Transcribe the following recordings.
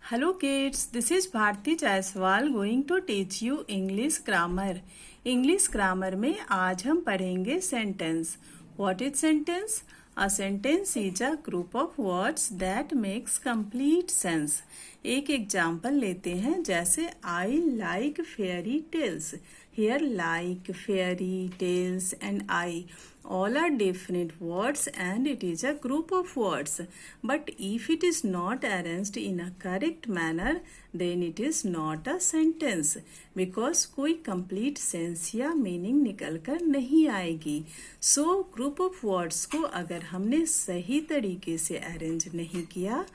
Hello kids, this is Bharti Jaiswal going to teach you English grammar. English grammar में आज हम पढ़ेंगे sentence. What is sentence? A sentence is a group of words that makes complete sense. एक example लेते हैं जैसे I like fairy tales. Here like, fairy, tales and I all are different words and it is a group of words. But if it is not arranged in a correct manner, then it is not a sentence because कोई complete sense या meaning निकल कर नहीं आएगी. So group of words को अगर हमने सही तरीके से arrange नहीं किया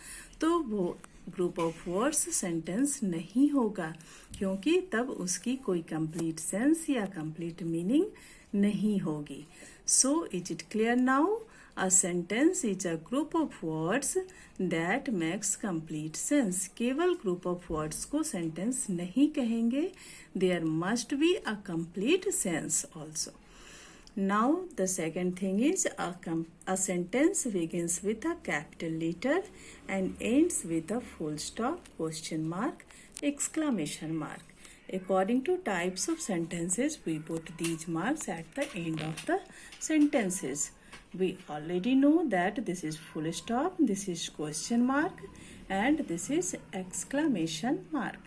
तो वो ग्रुप ऑफ वर्ड्स सेंटेंस नहीं होगा क्योंकि तब उसकी कोई कंप्लीट सेंस या कंप्लीट मीनिंग नहीं होगी. So is it clear now? A sentence is a group of words that makes complete sense. केवल ग्रुप ऑफ वर्ड्स को सेंटेंस नहीं कहेंगे, there must be a complete sense also. Now the second thing is a sentence begins with a capital letter and ends with a full stop, question mark, exclamation mark. According to types of sentences, we put these marks at the end of the sentences. We already know that this is full stop, this is question mark and this is exclamation mark.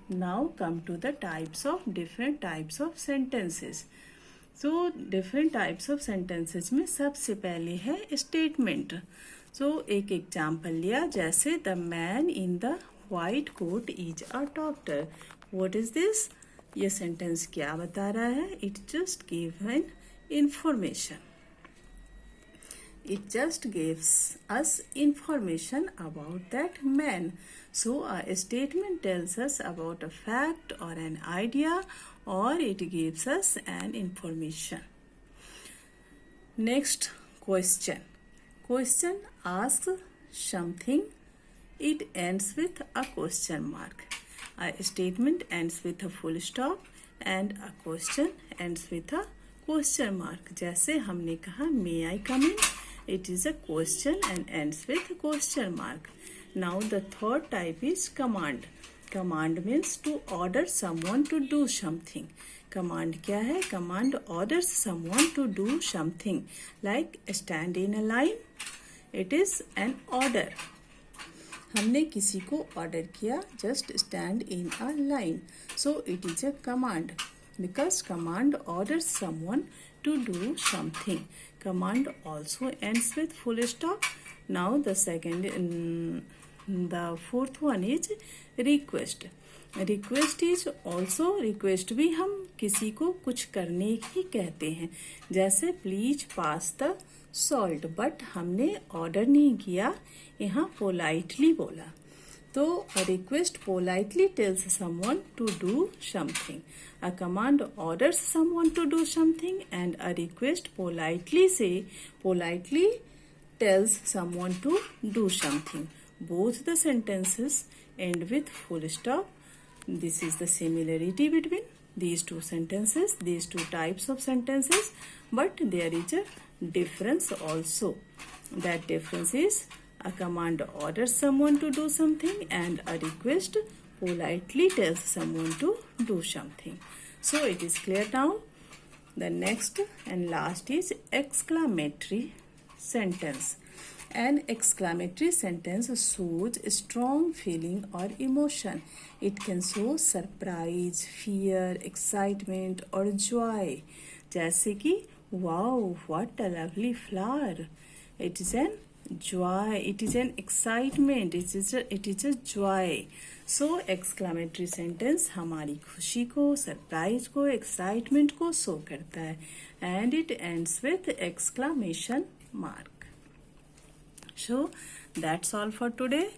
Now come to the different types of sentences. So different types of sentences में सबसे पहले है statement. सो एक example लिया जैसे the man in the white coat is a doctor. What is this? ये sentence क्या बता रहा है? It just give an information. It just gives us information about that man. So a statement tells us about a fact or an idea or it gives us an information. Next question. Question asks something. It ends with a question mark. A statement ends with a full stop and a question ends with a question mark. जैसे हमने कहा may I come in? It is a question and ends with a question mark. Now the third type is command. Command means to order someone to do something. Command क्या है? Command orders someone to do something. Like stand in a line. It is an order. हमने किसी को order किया just stand in a line. So it is a command. Because command orders someone to do something. Command also ends with full stop. Now the fourth one is request. Request is also request भी हम किसी को कुछ करने ही कहते हैं जैसे please pass the salt. But हमने ऑर्डर नहीं किया, यहाँ पोलाइटली बोला. तो a request politely tells someone to do something. A command orders someone to do something and a request politely tells someone to do something. Both the sentences end with full stop. This is the similarity between these two sentences, these two types of sentences, but there is a difference also. That difference is a command orders someone to do something and a request politely tells someone to do something. So it is clear now. The next and last is exclamatory sentence. An exclamatory sentence shows strong feeling or emotion. It can show surprise, fear, excitement or joy. जैसे कि wow, what a lovely flower. It is an joy, it is an excitement, it is a joy. So exclamatory sentence हमारी खुशी को, surprise को, excitement को show करता है and it ends with exclamation mark. So that's all for today.